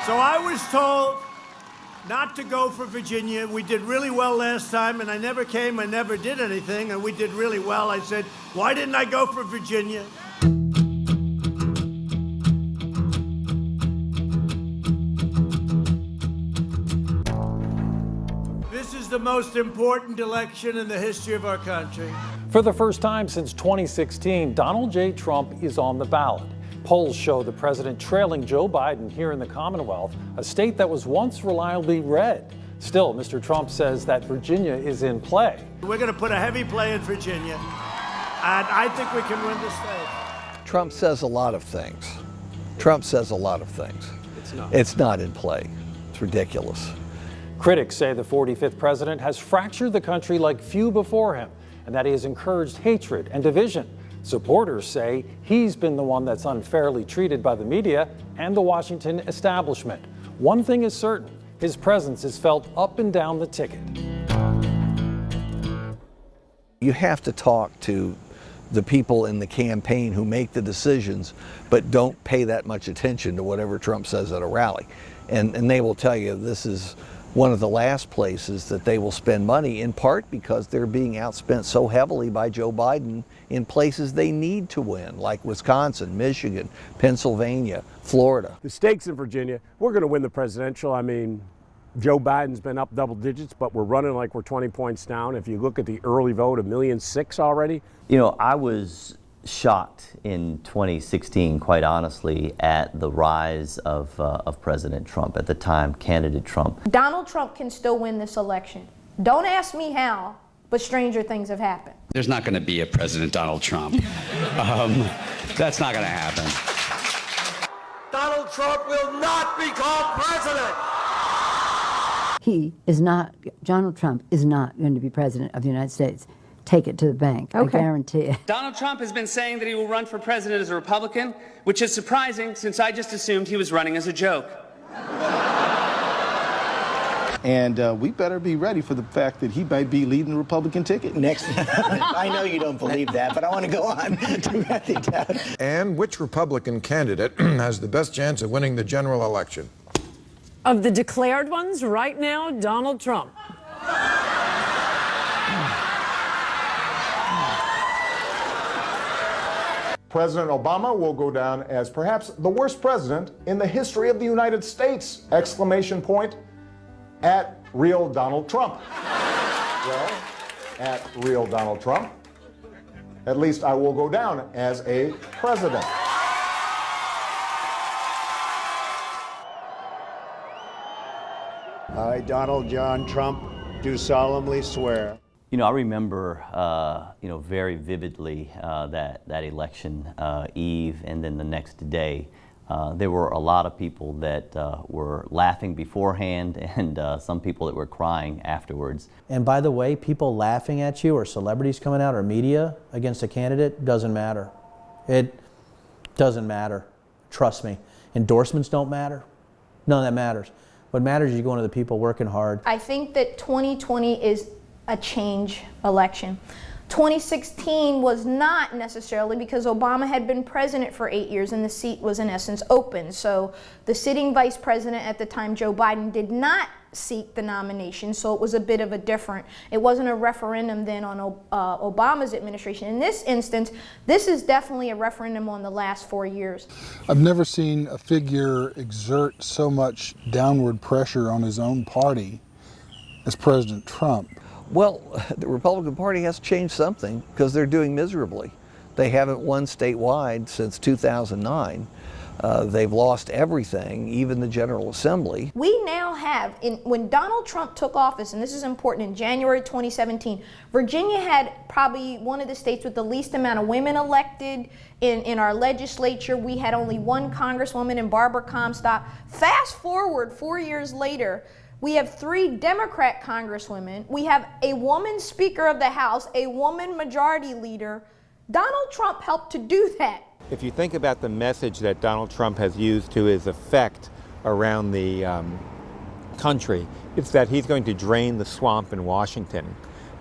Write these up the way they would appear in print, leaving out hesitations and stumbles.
So I was told not to go for Virginia. We did really well last time, and I never came, I never did anything, and we did really well. I said, why didn't I go for Virginia? This is the most important election in the history of our country. For the first time since 2016, Donald J. Trump is on the ballot. Polls show the president trailing Joe Biden here in the Commonwealth, a state that was once reliably red. Still, Mr. Trump says that Virginia is in play. We're going to put a heavy play in Virginia, and I think we can win the state. Trump says a lot of things. Trump says a lot of things. It's not in play. It's ridiculous. Critics say the 45th president has fractured the country like few before him, and that he has encouraged hatred and division. Supporters say he's been the one that's unfairly treated by the media and the Washington establishment. One thing is certain, his presence is felt up and down the ticket. You have to talk to the people in the campaign who make the decisions, but don't pay that much attention to whatever Trump says at a rally. And they will tell you this is one of the last places that they will spend money, in part because they're being outspent so heavily by Joe Biden in places they need to win, like Wisconsin, Michigan, Pennsylvania, Florida. The stakes in Virginia, we're going to win the presidential. I mean, Joe Biden's been up double digits, but we're running like we're 20 points down. If you look at the early vote, 1.6 million already. You know, I was shocked in 2016, quite honestly, at the rise of President Trump, at the time, candidate Trump. Donald Trump can still win this election. Don't ask me how, but stranger things have happened. There's not going to be a President Donald Trump. That's not going to happen. Donald Trump will not become president. He is not, Donald Trump is not going to be president of the United States. Take it to the bank. Okay. I guarantee it. Donald Trump has been saying that he will run for president as a Republican, which is surprising since I just assumed he was running as a joke. And we better be ready for the fact that he might be leading the Republican ticket next. I know you don't believe that, but I want to go on to write it down. And which Republican candidate has the best chance of winning the general election? Of the declared ones right now, Donald Trump. President Obama will go down as perhaps the worst president in the history of the United States! Exclamation point at real Donald Trump. Well, at real Donald Trump, at least I will go down as a president. I, Donald John Trump, do solemnly swear. You know, I remember, very vividly that election eve, and then the next day. There were a lot of people that were laughing beforehand, and some people that were crying afterwards. And by the way, people laughing at you, or celebrities coming out, or media against a candidate, doesn't matter. It doesn't matter. Trust me. Endorsements don't matter. None of that matters. What matters is you going to the people working hard. I think that 2020 is a change election. 2016 was not necessarily, because Obama had been president for 8 years and the seat was in essence open. So the sitting vice president at the time, Joe Biden, did not seek the nomination, so it was a bit of a different, it wasn't a referendum then on Obama's administration. In this instance, this is definitely a referendum on the last 4 years. I've never seen a figure exert so much downward pressure on his own party as President Trump. Well, the Republican Party has changed something because they're doing miserably. They haven't won statewide since 2009. They've lost everything, even the General Assembly. We now have, when Donald Trump took office, and this is important, in January 2017, Virginia had probably one of the states with the least amount of women elected in our legislature. We had only one congresswoman in Barbara Comstock. Fast forward 4 years later, we have 3 Democrat congresswomen. We have a woman Speaker of the House, a woman Majority Leader. Donald Trump helped to do that. If you think about the message that Donald Trump has used to his effect around the country, it's that he's going to drain the swamp in Washington.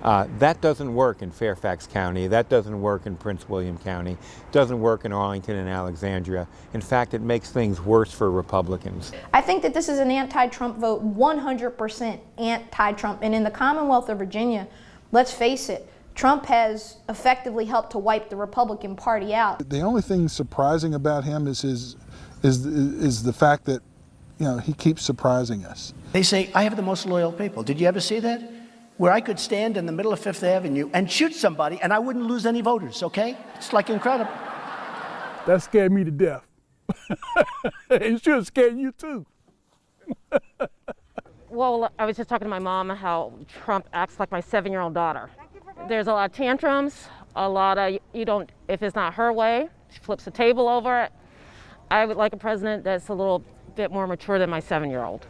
That doesn't work in Fairfax County. That doesn't work in Prince William County. It doesn't work in Arlington and Alexandria. In fact, it makes things worse for Republicans. I think that this is an anti-Trump vote, 100% anti-Trump. And in the Commonwealth of Virginia, let's face it, Trump has effectively helped to wipe the Republican Party out. The only thing surprising about him is the fact that, you know, he keeps surprising us. They say, I have the most loyal people. Did you ever see that? Where I could stand in the middle of Fifth Avenue and shoot somebody and I wouldn't lose any voters, okay? It's like incredible. That scared me to death. It should scare you too. Well, I was just talking to my mom how Trump acts like my 7-year-old daughter. There's a lot of tantrums, a lot of, if it's not her way, she flips the table over. I would like a president that's a little bit more mature than my 7-year-old.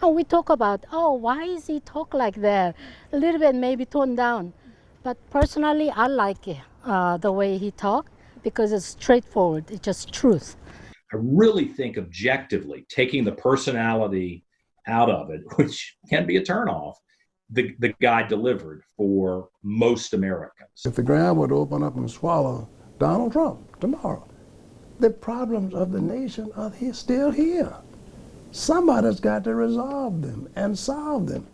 And we talk about, oh, why is he talk like that? A little bit maybe toned down. But personally, I like it, the way he talk, because it's straightforward, it's just truth. I really think objectively, taking the personality out of it, which can be a turnoff, the guy delivered for most Americans. If the ground would open up and swallow Donald Trump tomorrow, the problems of the nation are still here. Somebody's got to resolve them and solve them.